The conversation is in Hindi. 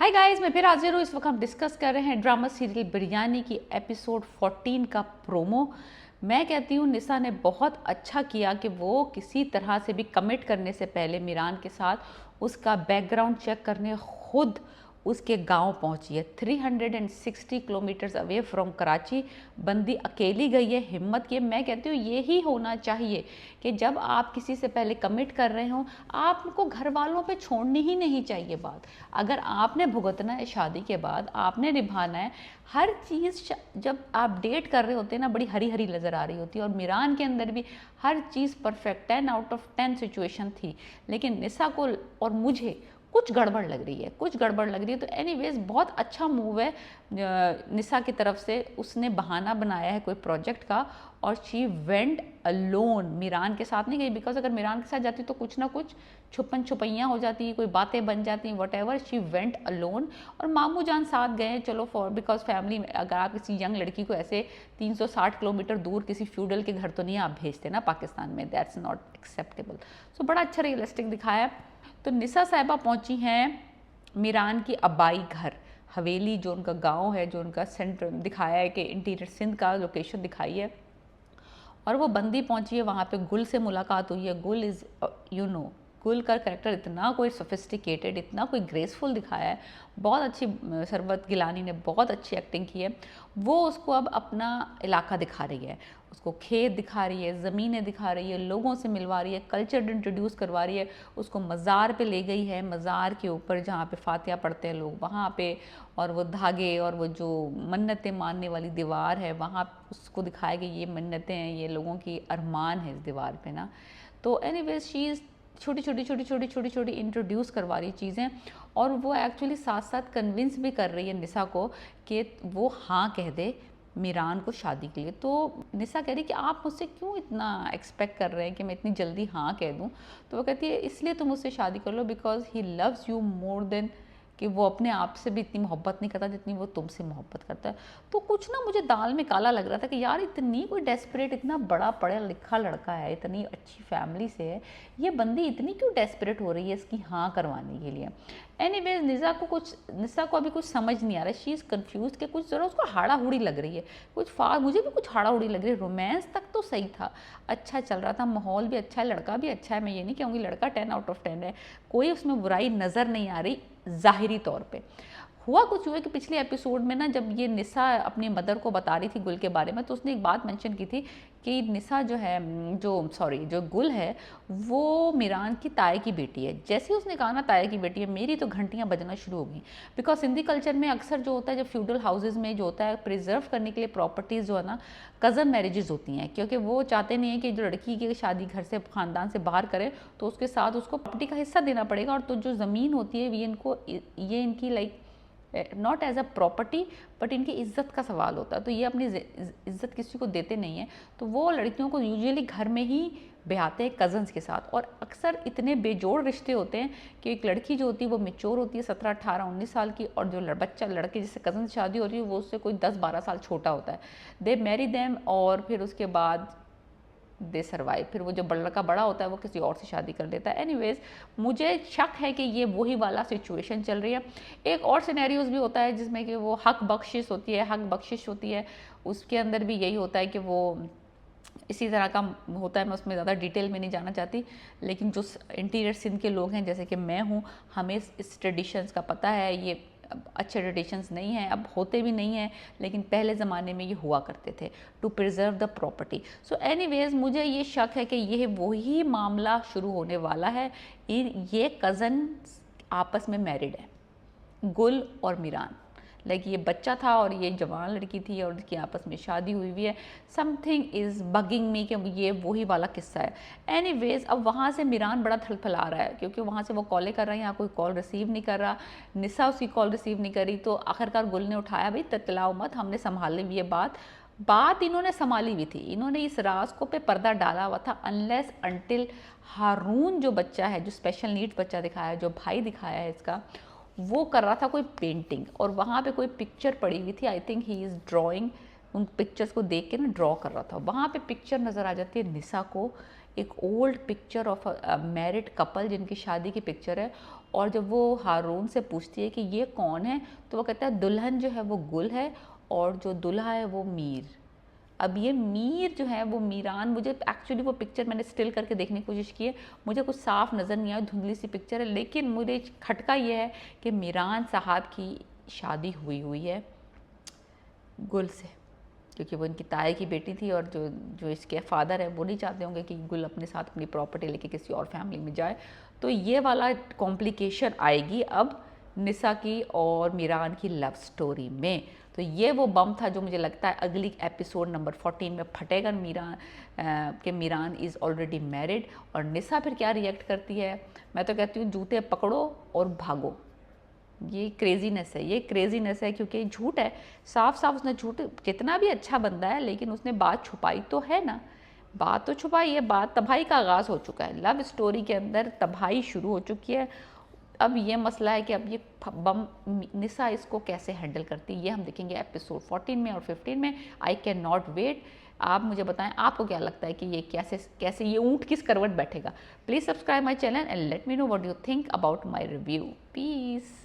हाय गाइस, मैं फिर हाजिर हूँ। इस वक्त हम डिस्कस कर रहे हैं ड्रामा सीरियल बिरयानी की एपिसोड 14 का प्रोमो। मैं कहती हूँ निशा ने बहुत अच्छा किया कि वो किसी तरह से भी कमिट करने से पहले मीरान के साथ उसका बैकग्राउंड चेक करने खुद उसके गांव पहुंची है। 360 किलोमीटर्स अवे फ्रॉम कराची बंदी अकेली गई है, हिम्मत की। मैं कहती हूँ यही होना चाहिए कि जब आप किसी से पहले कमिट कर रहे हो आपको घर वालों पे छोड़नी ही नहीं चाहिए बात। अगर आपने भुगतना है शादी के बाद, आपने निभाना है हर चीज़। जब आप डेट कर रहे होते हैं ना, बड़ी हरी हरी नज़र आ रही होती है और मीरान के अंदर भी हर चीज़ परफेक्ट 10 आउट ऑफ 10 सिचुएशन थी। लेकिन निशा को और मुझे कुछ गड़बड़ लग रही है, कुछ गड़बड़ लग रही है। तो एनीवेज बहुत अच्छा मूव है निशा की तरफ से। उसने बहाना बनाया है कोई प्रोजेक्ट का और शी वेंट अलोन, मीरान के साथ नहीं गई। बिकॉज अगर मीरान के साथ जाती तो कुछ ना कुछ छुपन छुपैयाँ हो जाती, कोई बातें बन जाती, what ever. She went alone और मामू जान साथ गए, चलो फॉर बिकॉज फैमिली। अगर आप किसी यंग लड़की को ऐसे 360 किलोमीटर दूर किसी फ्यूडल के घर तो नहीं आप भेजते ना पाकिस्तान में, दैट्स नॉट एक्सेप्टेबल। सो बड़ा अच्छा रियलिस्टिक दिखाया। तो निशा साहिबा पहुंची हैं मीरान की अबाई घर, हवेली जो उनका गांव है, जो उनका सेंटर दिखाया है कि इंटीरियर सिंध का लोकेशन दिखाई है। और वो बंदी पहुंची है, वहाँ पे गुल से मुलाकात हुई है। गुल इज़ गुल का कैरेक्टर इतना कोई सोफिस्टिकेटेड, इतना कोई ग्रेसफुल दिखाया है, बहुत अच्छी। सरबत गिलानी ने बहुत अच्छी एक्टिंग की है। वो उसको अब अपना इलाका दिखा रही है, उसको खेत दिखा रही है, ज़मीनें दिखा रही है, लोगों से मिलवा रही है, कल्चर इंट्रोड्यूस करवा रही है। उसको मज़ार पे ले गई है, मज़ार के ऊपर जहाँ पे फातिहा पढ़ते हैं लोग वहाँ पे, और वो धागे और वो जो मन्नतें मानने वाली दीवार है वहाँ उसको दिखाया कि ये मन्नतें हैं, ये लोगों की अरमान है इस दीवार पे ना। तो एनीवेज शी छोटी छोटी इंट्रोड्यूस करवा रही चीज़ें। और वो एक्चुअली साथ साथ कन्विंस भी कर रही है निशा को कि वो हाँ कह दे मीरान को शादी के लिए। तो निशा कह रही कि आप मुझसे क्यों इतना एक्सपेक्ट कर रहे हैं कि मैं इतनी जल्दी हाँ कह दूँ। तो वो कहती है इसलिए तुम मुझसे शादी कर लो because he loves you more than, कि वो अपने आप से भी इतनी मोहब्बत नहीं करता जितनी वो तुमसे मोहब्बत करता है। तो कुछ ना मुझे दाल में काला लग रहा था कि यार इतनी कोई डेस्परेट, इतना बड़ा पढ़ा लिखा लड़का है, इतनी अच्छी फैमिली से है, ये बंदी इतनी क्यों डेस्परेट हो रही है इसकी हाँ करवाने के लिए। एनीवेज निशा को अभी कुछ समझ नहीं आ रहा है, शी इज़ कन्फ्यूज कि कुछ ज़रा उसको हाड़ा हुड़ी लग रही है, मुझे भी कुछ हाड़ा हुड़ी लग रही है। रोमांस तक तो सही था, अच्छा चल रहा था, माहौल भी अच्छा है, लड़का भी अच्छा है। मैं ये नहीं कहूँगी लड़का 10 आउट ऑफ 10 है, कोई उसमें बुराई नज़र नहीं आ रही ज़ाहिरी तौर पे। हुआ कुछ हुआ कि पिछले एपिसोड में ना जब ये निशा अपनी मदर को बता रही थी गुल के बारे में, तो उसने एक बात मेंशन की थी कि निशा जो है जो गुल है वो मीरान की ताए की बेटी है। जैसे ही उसने कहा ना ताए की बेटी है, मेरी तो घंटियां बजना शुरू हो गई। बिकॉज सिंधी कल्चर में अक्सर जो होता है, जब फ्यूडल हाउसेज में जो होता है प्रिजर्व करने के लिए प्रॉपर्टीज़ जो है ना कज़न मैरिजेस होती हैं, क्योंकि वो चाहते नहीं है कि जो लड़की की शादी घर से ख़ानदान से बाहर करे तो उसके साथ उसको प्रॉपर्टी का हिस्सा देना पड़ेगा। और तो जो ज़मीन होती है ये इनकी like not as a property but इनकी इज्जत का सवाल होता है। तो ये अपनी इज्जत किसी को देते नहीं हैं, तो वो लड़कियों को यूजुअली घर में ही ब्याहते हैं कज़न्स के साथ। और अक्सर इतने बेजोड़ रिश्ते होते हैं कि एक लड़की जो होती है वो मेच्योर होती है 17, 18, 19 साल की, और जो लड़के जिससे कज़न से शादी हो रही है वो उससे कोई 10-12 साल छोटा होता है। दे मैरी देम और फिर उसके बाद दे सर्वाइव। फिर वो जब लड़का बड़ा होता है वो किसी और से शादी कर लेता है। एनीवेज मुझे शक है कि ये वही वाला सिचुएशन चल रही है। एक और सिनेरियोज भी होता है जिसमें कि वो हक बख्शिश होती है, उसके अंदर भी यही होता है कि वो इसी तरह का होता है। मैं उसमें ज़्यादा डिटेल में नहीं जाना चाहती, लेकिन जो इंटीरियर सिंध के लोग हैं जैसे कि मैं हूँ, हमें इस ट्रेडिशंस का पता है। ये अच्छे ट्रेडिशंस नहीं हैं, अब होते भी नहीं हैं, लेकिन पहले ज़माने में ये हुआ करते थे to preserve the property. So anyways मुझे ये शक है कि ये वही मामला शुरू होने वाला है। ये कज़न आपस में मैरिड है, गुल और मीरान। लाइक ये बच्चा था और ये जवान लड़की थी और इसकी आपस में शादी हुई हुई है। समथिंग इज़ बगिंग मी कि ये वही वाला किस्सा है। एनीवेज अब वहाँ से मीरान बड़ा थलथला रहा है क्योंकि वहाँ से वो कॉलें कर रहा है, यहाँ कोई कॉल रिसीव नहीं कर रहा। निशा उसकी कॉल रिसीव नहीं करी, तो आखिरकार गुल ने उठाया, भाई ततलाओ मत, हमने संभाली हुई है बात इन्होंने संभाली हुई थी। इन्होंने इस राज को पे पर्दा डाला हुआ था अनलेस अनटिल हारून जो बच्चा है, जो स्पेशल नीड्स बच्चा दिखाया है, जो भाई दिखाया है इसका, वो कर रहा था कोई पेंटिंग और वहाँ पे कोई पिक्चर पड़ी हुई थी। I think he is drawing, उन पिक्चर्स को देख के ना ड्रॉ कर रहा था। वहाँ पे पिक्चर नज़र आ जाती है निशा को, एक old picture of a married couple जिनकी शादी की पिक्चर है, और जब वो हारून से पूछती है कि ये कौन है, तो वो कहता है दुल्हन जो है वो गुल है और जो दूल्हा है वो मीर। अब ये मीर जो है वो मीरान, मुझे एक्चुअली वो पिक्चर मैंने स्टिल करके देखने की कोशिश की है, मुझे कुछ साफ नज़र नहीं आया, धुंधली सी पिक्चर है, लेकिन मुझे खटका ये है कि मीरान साहब की शादी हुई है गुल से, क्योंकि वो इनकी ताए की बेटी थी और जो जो इसके फादर है वो नहीं चाहते होंगे कि गुल अपने साथ अपनी प्रॉपर्टी लेके किसी और फैमिली में जाए। तो ये वाला कॉम्प्लिकेशन आएगी अब निसा की और मीरान की लव स्टोरी में। तो ये वो बम था जो मुझे लगता है अगली एपिसोड नंबर 14 में फटेगा। मीरान कि मीरान इज़ ऑलरेडी मैरिड, और निसा फिर क्या रिएक्ट करती है। मैं तो कहती हूँ जूते पकड़ो और भागो। ये क्रेजीनेस है, ये क्रेजीनेस है, क्योंकि झूठ है, साफ साफ उसने झूठ, कितना भी अच्छा बंदा है लेकिन उसने बात छुपाई तो है ना, बात तो छुपाई है, बात तबाही का आगाज़ हो चुका है, लव स्टोरी के अंदर तबाही शुरू हो चुकी है। अब ये मसला है कि अब ये बम निसा इसको कैसे हैंडल करती है, ये हम देखेंगे एपिसोड 14 में और 15 में। I can not wait. आप मुझे बताएं आपको क्या लगता है कि ये कैसे कैसे ये ऊँट किस करवट बैठेगा। Please subscribe my channel and let me know what you think about my review. Piece.